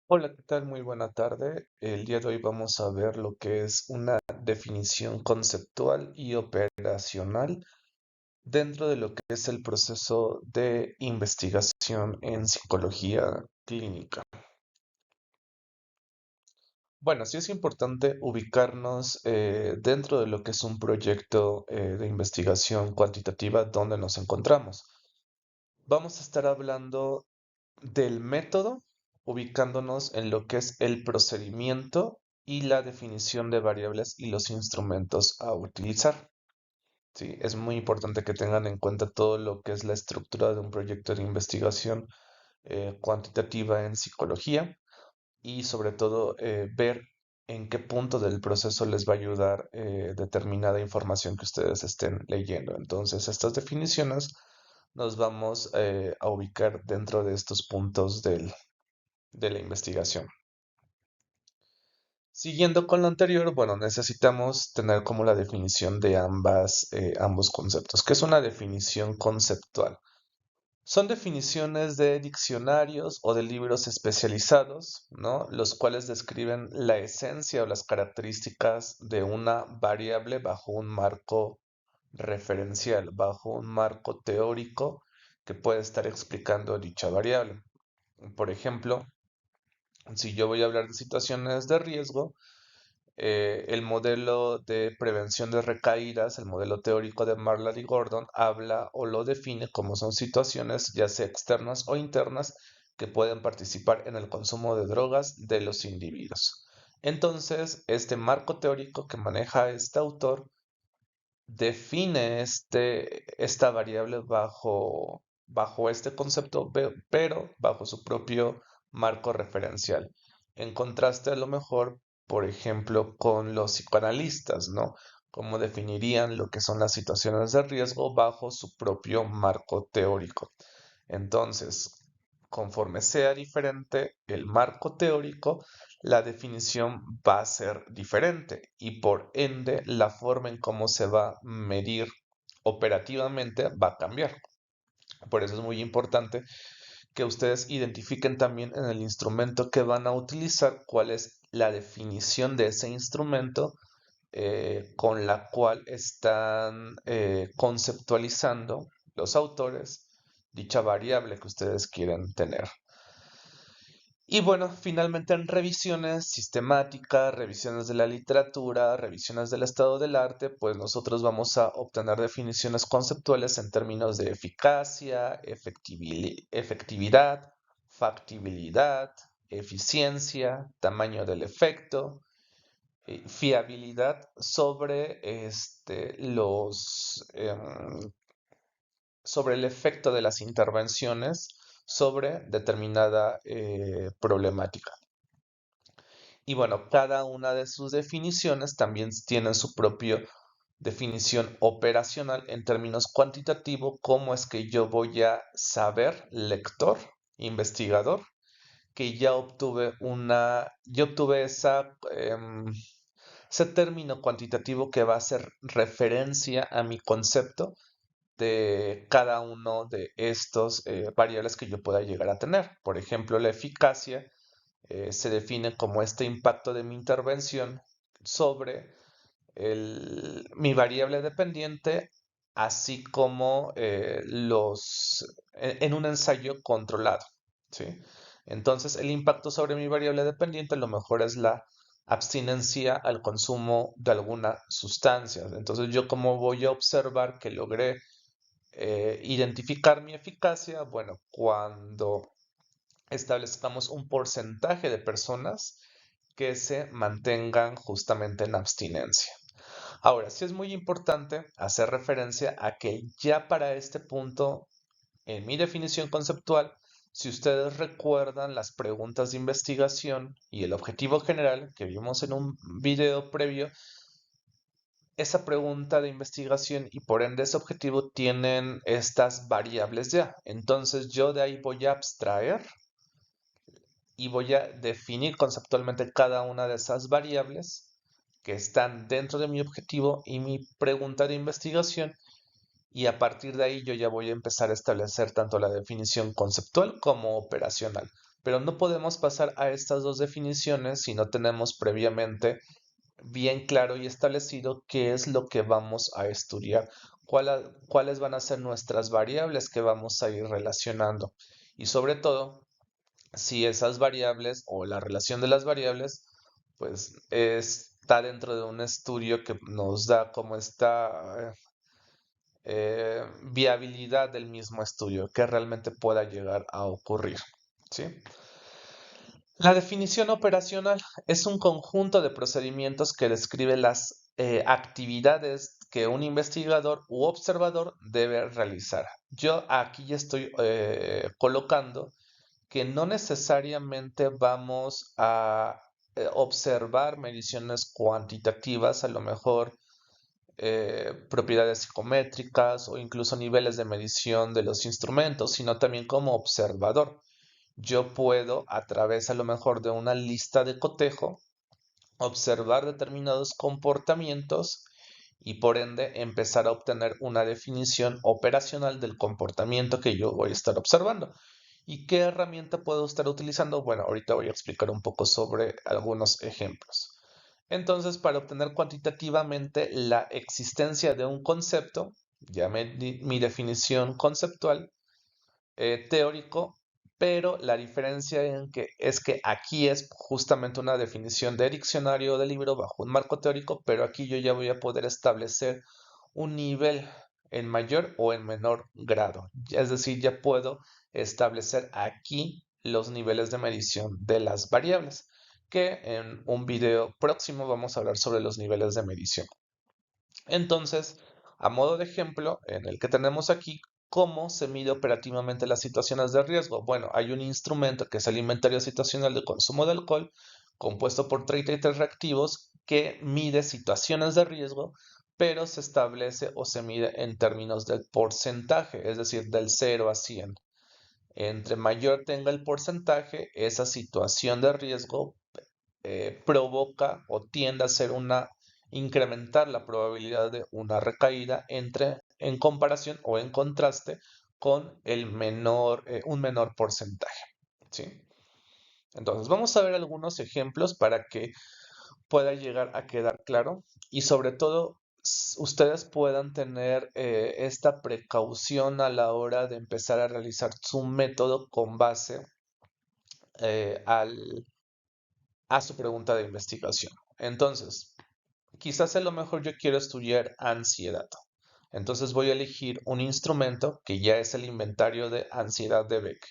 Hola, ¿qué tal? Muy buena tarde. El día de hoy vamos a ver lo que es una definición conceptual y operacional dentro de lo que es el proceso de investigación en psicología clínica. Bueno, sí es importante ubicarnos dentro de lo que es un proyecto de investigación cuantitativa donde nos encontramos. Vamos a estar hablando del método, ubicándonos en lo que es el procedimiento y la definición de variables y los instrumentos a utilizar. Sí, es muy importante que tengan en cuenta todo lo que es la estructura de un proyecto de investigación cuantitativa en psicología y sobre todo ver en qué punto del proceso les va a ayudar determinada información que ustedes estén leyendo. Entonces, estas definiciones nos vamos a ubicar dentro de estos puntos de la investigación. Siguiendo con lo anterior, bueno, necesitamos tener como la definición de ambos conceptos. ¿Qué es una definición conceptual? Son definiciones de diccionarios o de libros especializados, ¿no? Los cuales describen la esencia o las características de una variable bajo un marco referencial, bajo un marco teórico que puede estar explicando dicha variable. Por ejemplo, si yo voy a hablar de situaciones de riesgo, el modelo de prevención de recaídas, el modelo teórico de Marlad y Gordon, habla o lo define como son situaciones, ya sea externas o internas, que pueden participar en el consumo de drogas de los individuos. Entonces, este marco teórico que maneja este autor define esta variable bajo este concepto, pero bajo su propio marco referencial. En contraste, a lo mejor, por ejemplo, con los psicoanalistas, ¿no? Cómo definirían lo que son las situaciones de riesgo bajo su propio marco teórico. Entonces, conforme sea diferente el marco teórico, la definición va a ser diferente y por ende la forma en cómo se va a medir operativamente va a cambiar. Por eso es muy importante que ustedes identifiquen también en el instrumento que van a utilizar cuál es la definición de ese instrumento con la cual están conceptualizando los autores dicha variable que ustedes quieren tener. Y bueno, finalmente en revisiones sistemáticas, revisiones de la literatura, revisiones del estado del arte, pues nosotros vamos a obtener definiciones conceptuales en términos de eficacia, efectividad, factibilidad, eficiencia, tamaño del efecto, fiabilidad sobre sobre el efecto de las intervenciones sobre determinada problemática. Y bueno, cada una de sus definiciones también tiene su propia definición operacional en términos cuantitativos, cómo es que yo voy a saber, lector, investigador, que yo obtuve ese término cuantitativo que va a hacer referencia a mi concepto de cada uno de estos variables que yo pueda llegar a tener. Por ejemplo, la eficacia se define como este impacto de mi intervención sobre mi variable dependiente, así como en un ensayo controlado. ¿Sí? Entonces, el impacto sobre mi variable dependiente a lo mejor es la abstinencia al consumo de alguna sustancia. Entonces, yo como voy a observar que logré identificar mi eficacia, bueno, cuando establezcamos un porcentaje de personas que se mantengan justamente en abstinencia. Ahora, sí es muy importante hacer referencia a que ya para este punto, en mi definición conceptual, si ustedes recuerdan las preguntas de investigación y el objetivo general que vimos en un video previo, esa pregunta de investigación y por ende ese objetivo tienen estas variables ya. Entonces yo de ahí voy a abstraer y voy a definir conceptualmente cada una de esas variables que están dentro de mi objetivo y mi pregunta de investigación y a partir de ahí yo ya voy a empezar a establecer tanto la definición conceptual como operacional. pero no podemos pasar a estas dos definiciones si no tenemos previamente bien claro y establecido qué es lo que vamos a estudiar, cuáles van a ser nuestras variables que vamos a ir relacionando y sobre todo si esas variables o la relación de las variables pues está dentro de un estudio que nos da como esta viabilidad del mismo estudio, que realmente pueda llegar a ocurrir. ¿Sí? La definición operacional es un conjunto de procedimientos que describe las actividades que un investigador u observador debe realizar. Yo aquí ya estoy colocando que no necesariamente vamos a observar mediciones cuantitativas, a lo mejor propiedades psicométricas o incluso niveles de medición de los instrumentos, sino también como observador. Yo puedo, a través a lo mejor de una lista de cotejo, observar determinados comportamientos y por ende empezar a obtener una definición operacional del comportamiento que yo voy a estar observando. ¿Y qué herramienta puedo estar utilizando? Bueno, ahorita voy a explicar un poco sobre algunos ejemplos. Entonces, para obtener cuantitativamente la existencia de un concepto, ya me di mi definición conceptual, teórico, pero la diferencia es que aquí es justamente una definición de diccionario de libro bajo un marco teórico, pero aquí yo ya voy a poder establecer un nivel en mayor o en menor grado. Es decir, ya puedo establecer aquí los niveles de medición de las variables, que en un video próximo vamos a hablar sobre los niveles de medición. Entonces, a modo de ejemplo, en el que tenemos aquí, ¿cómo se mide operativamente las situaciones de riesgo? Bueno, hay un instrumento que es el inventario situacional de consumo de alcohol, compuesto por 33 reactivos, que mide situaciones de riesgo, pero se establece o se mide en términos del porcentaje, es decir, del 0 a 100. Entre mayor tenga el porcentaje, esa situación de riesgo provoca o tiende a ser incrementar la probabilidad de una recaída en comparación o en contraste con un menor porcentaje. ¿Sí? Entonces, vamos a ver algunos ejemplos para que pueda llegar a quedar claro y sobre todo ustedes puedan tener esta precaución a la hora de empezar a realizar su método con base eh, al, a su pregunta de investigación. Entonces, quizás a lo mejor yo quiero estudiar ansiedad. Entonces voy a elegir un instrumento que ya es el inventario de ansiedad de Beck.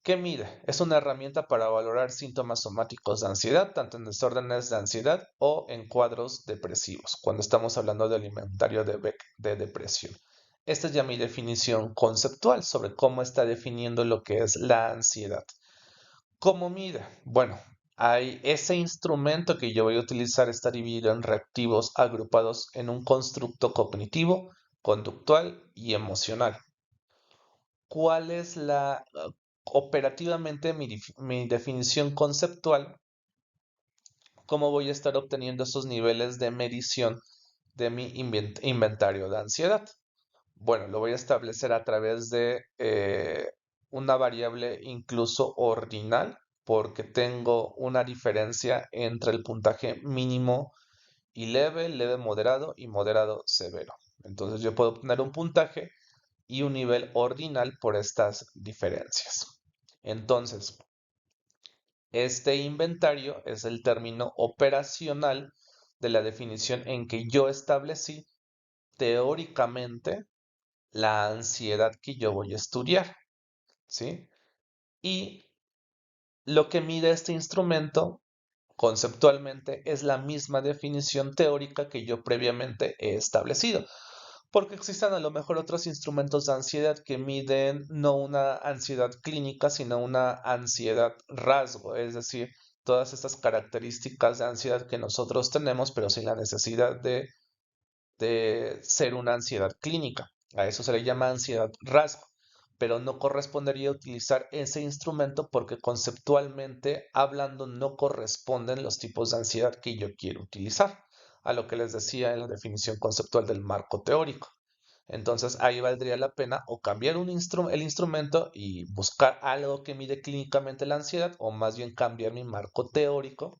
¿Qué mide? Es una herramienta para valorar síntomas somáticos de ansiedad, tanto en desórdenes de ansiedad o en cuadros depresivos, cuando estamos hablando del inventario de Beck de depresión. Esta es ya mi definición conceptual sobre cómo está definiendo lo que es la ansiedad. ¿Cómo mide? Bueno, hay ese instrumento que yo voy a utilizar está dividido en reactivos agrupados en un constructo cognitivo, conductual y emocional. ¿Cuál es operativamente mi definición conceptual? ¿Cómo voy a estar obteniendo esos niveles de medición de mi inventario de ansiedad? Bueno, lo voy a establecer a través de una variable incluso ordinal, porque tengo una diferencia entre el puntaje mínimo y leve, leve moderado y moderado severo. Entonces yo puedo obtener un puntaje y un nivel ordinal por estas diferencias. Entonces, este inventario es el término operacional de la definición en que yo establecí teóricamente la ansiedad que yo voy a estudiar, ¿sí? Y lo que mide este instrumento conceptualmente es la misma definición teórica que yo previamente he establecido, porque existen a lo mejor otros instrumentos de ansiedad que miden no una ansiedad clínica, sino una ansiedad rasgo, es decir, todas estas características de ansiedad que nosotros tenemos, pero sin la necesidad de ser una ansiedad clínica. A eso se le llama ansiedad rasgo, pero no correspondería utilizar ese instrumento porque conceptualmente hablando no corresponden los tipos de ansiedad que yo quiero utilizar, a lo que les decía en la definición conceptual del marco teórico. Entonces ahí valdría la pena o cambiar el instrumento y buscar algo que mide clínicamente la ansiedad, o más bien cambiar mi marco teórico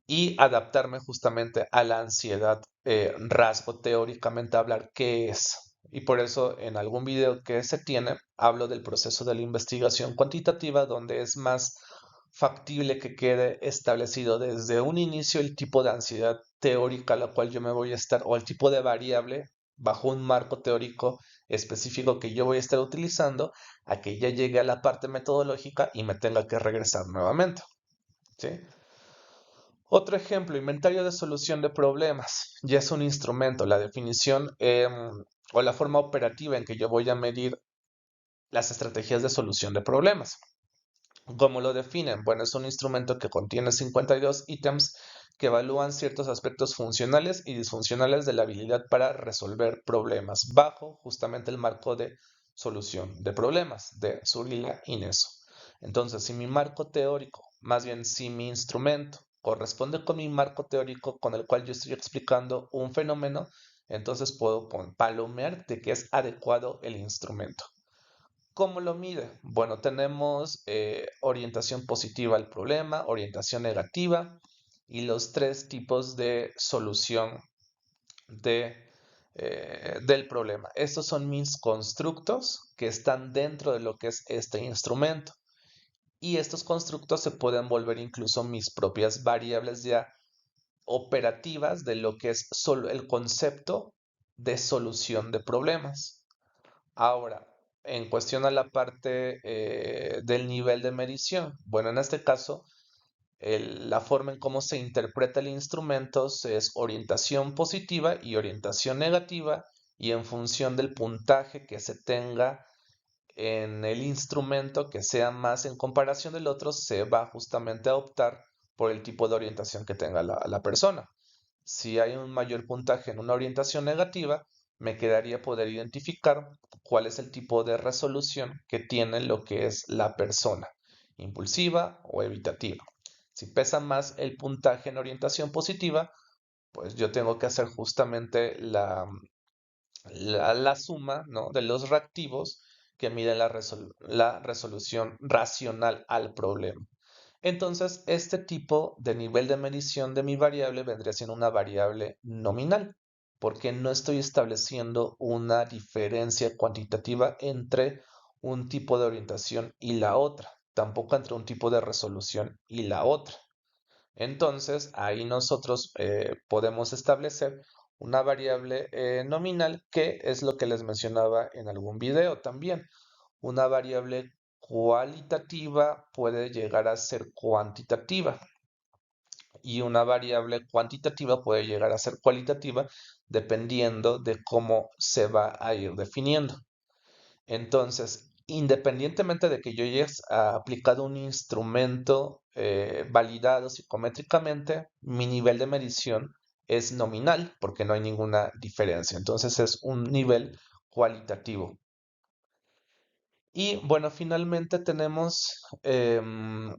y adaptarme justamente a la ansiedad, rasgo teóricamente hablar qué es. Y por eso en algún video que se tiene hablo del proceso de la investigación cuantitativa, donde es más factible que quede establecido desde un inicio el tipo de ansiedad teórica a la cual yo me voy a estar, o el tipo de variable bajo un marco teórico específico que yo voy a estar utilizando, a que ya llegue a la parte metodológica y me tenga que regresar nuevamente. ¿Sí? Otro ejemplo, inventario de solución de problemas. Ya es un instrumento. La definición o la forma operativa en que yo voy a medir las estrategias de solución de problemas. ¿Cómo lo definen? Bueno, es un instrumento que contiene 52 ítems que evalúan ciertos aspectos funcionales y disfuncionales de la habilidad para resolver problemas bajo justamente el marco de solución de problemas de Zurilla y Neso. Entonces, si mi marco teórico, más bien si mi instrumento corresponde con mi marco teórico con el cual yo estoy explicando un fenómeno, entonces puedo palomear de que es adecuado el instrumento. ¿Cómo lo mide? Bueno, tenemos orientación positiva al problema, orientación negativa y los tres tipos de solución del problema. Estos son mis constructos que están dentro de lo que es este instrumento. Y estos constructos se pueden volver incluso mis propias variables ya operativas de lo que es solo el concepto de solución de problemas. Ahora, en cuestión a la parte del nivel de medición, bueno, en este caso, la forma en cómo se interpreta el instrumento es orientación positiva y orientación negativa, y en función del puntaje que se tenga en el instrumento que sea más en comparación del otro, se va justamente a optar por el tipo de orientación que tenga la persona. Si hay un mayor puntaje en una orientación negativa, me quedaría poder identificar cuál es el tipo de resolución que tiene lo que es la persona, impulsiva o evitativa. Si pesa más el puntaje en orientación positiva, pues yo tengo que hacer justamente la suma, ¿no?, de los reactivos que miden la resolución racional al problema. Entonces, este tipo de nivel de medición de mi variable vendría siendo una variable nominal, porque no estoy estableciendo una diferencia cuantitativa entre un tipo de orientación y la otra, tampoco entre un tipo de resolución y la otra. Entonces, ahí nosotros podemos establecer una variable nominal, que es lo que les mencionaba en algún video también. Una variable cualitativa puede llegar a ser cuantitativa, y una variable cuantitativa puede llegar a ser cualitativa dependiendo de cómo se va a ir definiendo. Entonces, independientemente de que yo haya aplicado un instrumento validado psicométricamente, mi nivel de medición es nominal porque no hay ninguna diferencia. Entonces es un nivel cualitativo. Y bueno, finalmente tenemos el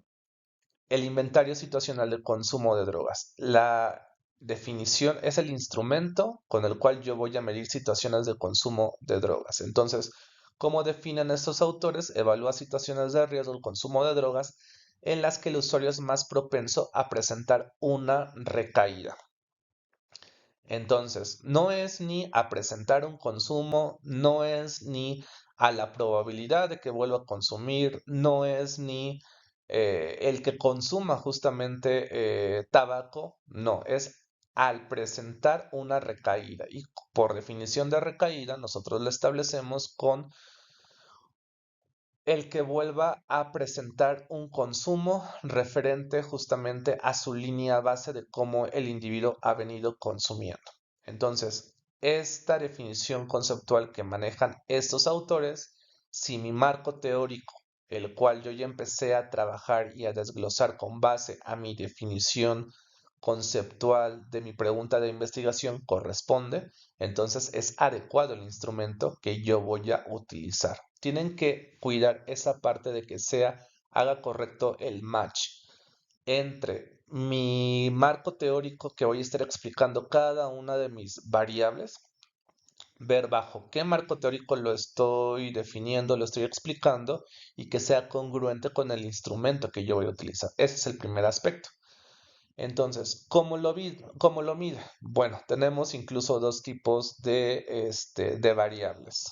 inventario situacional del consumo de drogas. La definición es el instrumento con el cual yo voy a medir situaciones de consumo de drogas. Entonces, ¿cómo definen estos autores? Evalúa situaciones de riesgo del consumo de drogas en las que el usuario es más propenso a presentar una recaída. Entonces, no es ni a presentar un consumo, no es ni a la probabilidad de que vuelva a consumir, no es ni el que consuma justamente tabaco, no, es al presentar una recaída. Y por definición de recaída, nosotros la establecemos con el que vuelva a presentar un consumo referente justamente a su línea base de cómo el individuo ha venido consumiendo. Entonces, esta definición conceptual que manejan estos autores, si mi marco teórico, el cual yo ya empecé a trabajar y a desglosar con base a mi definición conceptual de mi pregunta de investigación, corresponde, entonces es adecuado el instrumento que yo voy a utilizar. Tienen que cuidar esa parte de que haga correcto el match entre mi marco teórico, que voy a estar explicando cada una de mis variables, ver bajo qué marco teórico lo estoy definiendo, lo estoy explicando y que sea congruente con el instrumento que yo voy a utilizar. Ese es el primer aspecto. Entonces, cómo lo mide? Bueno, tenemos incluso dos tipos de variables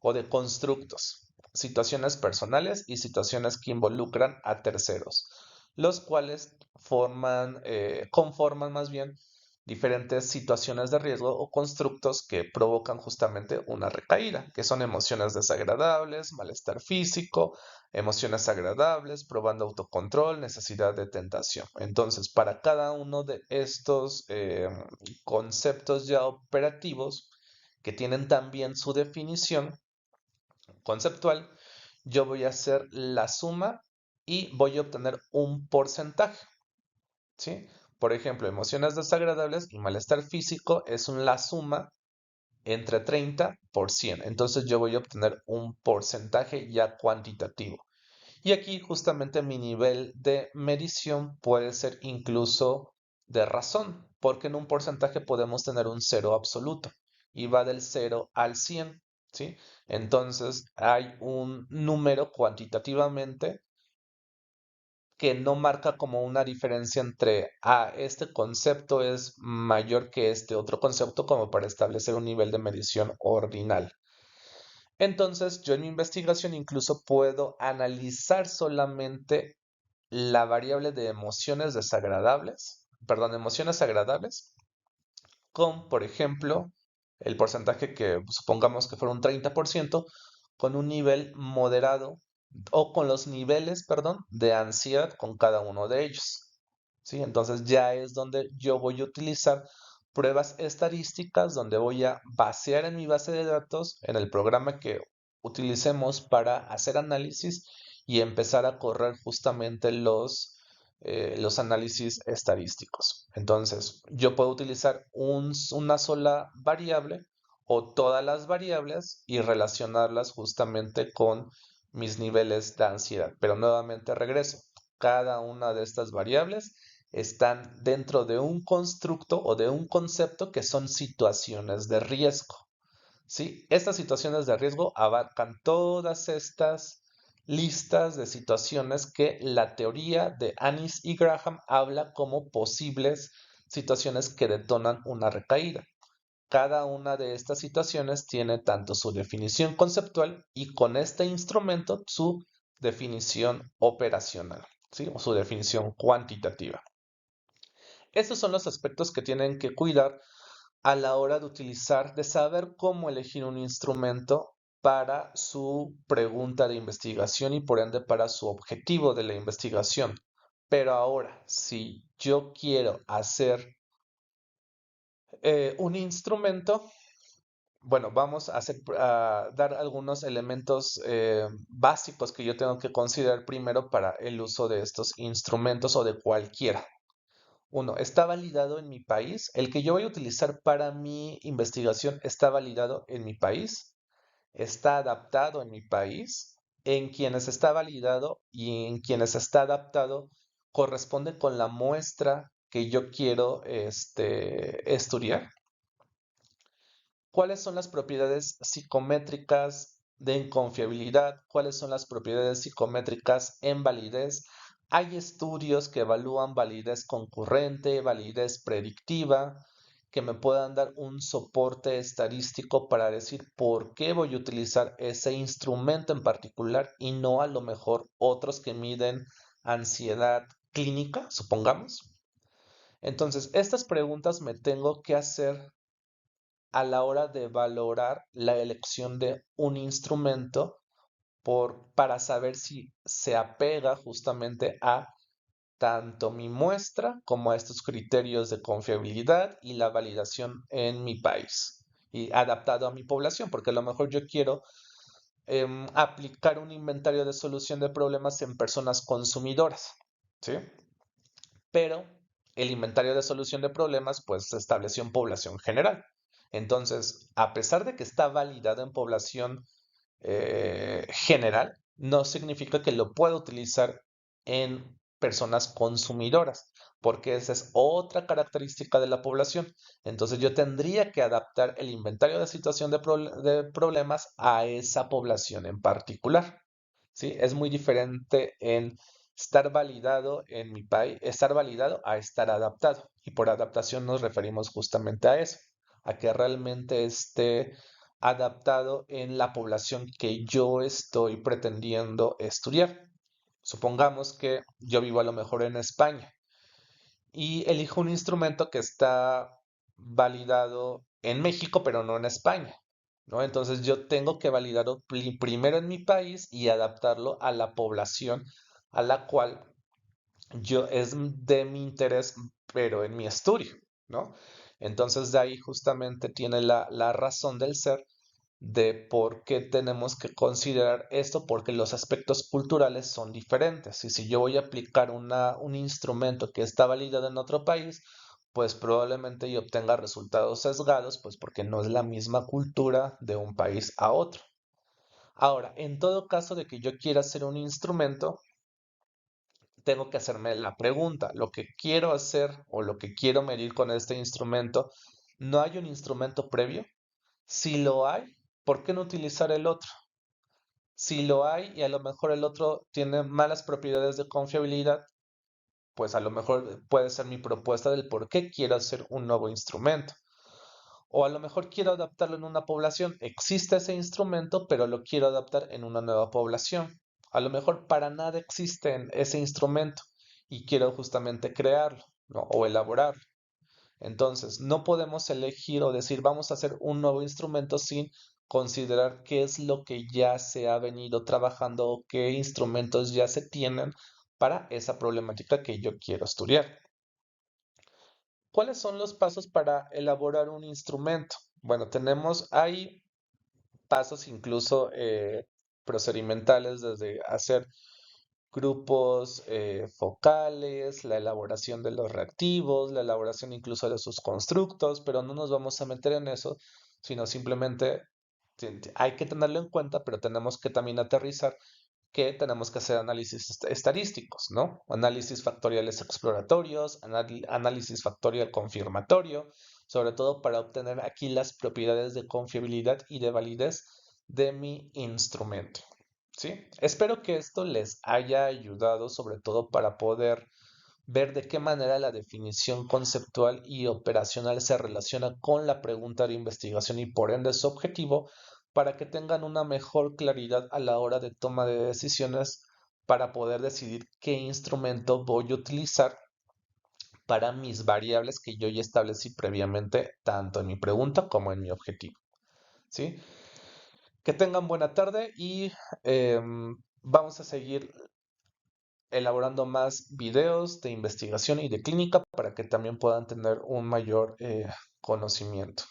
o de constructos, situaciones personales y situaciones que involucran a terceros, los cuales conforman más bien diferentes situaciones de riesgo o constructos que provocan justamente una recaída, que son emociones desagradables, malestar físico, emociones agradables, probando autocontrol, necesidad de tentación. Entonces, para cada uno de estos conceptos ya operativos, que tienen también su definición conceptual, yo voy a hacer la suma y voy a obtener un porcentaje, ¿sí? Por ejemplo, emociones desagradables y malestar físico es la suma entre 30 por 100. Entonces yo voy a obtener un porcentaje ya cuantitativo. Y aquí justamente mi nivel de medición puede ser incluso de razón, porque en un porcentaje podemos tener un cero absoluto y va del 0 al 100, ¿sí? Entonces hay un número cuantitativamente que no marca como una diferencia entre, este concepto es mayor que este otro concepto como para establecer un nivel de medición ordinal. Entonces, yo en mi investigación incluso puedo analizar solamente la variable de emociones agradables, con, por ejemplo, el porcentaje que supongamos que fuera un 30%, con un nivel moderado o con los niveles, perdón, de ansiedad con cada uno de ellos. ¿Sí? Entonces ya es donde yo voy a utilizar pruebas estadísticas, donde voy a vaciar en mi base de datos, en el programa que utilicemos para hacer análisis y empezar a correr justamente los análisis estadísticos. Entonces, yo puedo utilizar una sola variable o todas las variables y relacionarlas justamente con mis niveles de ansiedad. Pero nuevamente regreso, cada una de estas variables están dentro de un constructo o de un concepto que son situaciones de riesgo. ¿Sí? Estas situaciones de riesgo abarcan todas estas listas de situaciones que la teoría de Annis y Graham habla como posibles situaciones que detonan una recaída. Cada una de estas situaciones tiene tanto su definición conceptual y con este instrumento su definición operacional, ¿sí? O su definición cuantitativa. Estos son los aspectos que tienen que cuidar a la hora de utilizar, de saber cómo elegir un instrumento para su pregunta de investigación y por ende para su objetivo de la investigación. Pero ahora, si yo quiero hacer un instrumento, bueno, vamos a dar algunos elementos básicos que yo tengo que considerar primero para el uso de estos instrumentos o de cualquiera. Uno, ¿está validado en mi país? El que yo voy a utilizar para mi investigación está validado en mi país, está adaptado en mi país, en quienes está validado y en quienes está adaptado corresponde con la muestra que yo quiero estudiar. ¿Cuáles son las propiedades psicométricas de inconfiabilidad? ¿Cuáles son las propiedades psicométricas en validez? Hay estudios que evalúan validez concurrente, validez predictiva, que me puedan dar un soporte estadístico para decir por qué voy a utilizar ese instrumento en particular y no a lo mejor otros que miden ansiedad clínica, supongamos. Entonces, estas preguntas me tengo que hacer a la hora de valorar la elección de un instrumento para saber si se apega justamente a tanto mi muestra como a estos criterios de confiabilidad y la validación en mi país y adaptado a mi población, porque a lo mejor yo quiero aplicar un inventario de solución de problemas en personas consumidoras, ¿sí? Pero el inventario de solución de problemas pues se estableció en población general. Entonces, a pesar de que está validado en población general, no significa que lo pueda utilizar en personas consumidoras, porque esa es otra característica de la población. Entonces yo tendría que adaptar el inventario de situación de problemas a esa población en particular. ¿Sí? Es muy diferente en estar validado en mi país, estar validado a estar adaptado. Y por adaptación nos referimos justamente a eso, a que realmente esté adaptado en la población que yo estoy pretendiendo estudiar. Supongamos que yo vivo a lo mejor en España y elijo un instrumento que está validado en México, pero no en España, ¿no? Entonces yo tengo que validarlo primero en mi país y adaptarlo a la población a la cual yo es de mi interés, pero en mi estudio, ¿no? Entonces de ahí justamente tiene la razón del ser de por qué tenemos que considerar esto, porque los aspectos culturales son diferentes. Y si yo voy a aplicar un instrumento que está validado en otro país, pues probablemente yo obtenga resultados sesgados, pues porque no es la misma cultura de un país a otro. Ahora, en todo caso de que yo quiera hacer un instrumento, tengo que hacerme la pregunta, lo que quiero hacer o lo que quiero medir con este instrumento, ¿no hay un instrumento previo? Si lo hay, ¿por qué no utilizar el otro? Si lo hay y a lo mejor el otro tiene malas propiedades de confiabilidad, pues a lo mejor puede ser mi propuesta del por qué quiero hacer un nuevo instrumento. O a lo mejor quiero adaptarlo en una población. Existe ese instrumento, pero lo quiero adaptar en una nueva población. A lo mejor para nada existe en ese instrumento y quiero justamente crearlo, ¿no? O elaborarlo. Entonces, no podemos elegir o decir vamos a hacer un nuevo instrumento sin considerar qué es lo que ya se ha venido trabajando o qué instrumentos ya se tienen para esa problemática que yo quiero estudiar. ¿Cuáles son los pasos para elaborar un instrumento? Bueno, hay pasos incluso procedimentales desde hacer grupos focales, la elaboración de los reactivos, la elaboración incluso de sus constructos, pero no nos vamos a meter en eso, sino simplemente hay que tenerlo en cuenta, pero tenemos que también aterrizar que tenemos que hacer análisis estadísticos, ¿no? Análisis factoriales exploratorios, análisis factorial confirmatorio, sobre todo para obtener aquí las propiedades de confiabilidad y de validez de mi instrumento. ¿Sí? Espero que esto les haya ayudado sobre todo para poder ver de qué manera la definición conceptual y operacional se relaciona con la pregunta de investigación y por ende su objetivo para que tengan una mejor claridad a la hora de toma de decisiones para poder decidir qué instrumento voy a utilizar para mis variables que yo ya establecí previamente tanto en mi pregunta como en mi objetivo. ¿Sí? Que tengan buena tarde y vamos a seguir elaborando más videos de investigación y de clínica para que también puedan tener un mayor conocimiento.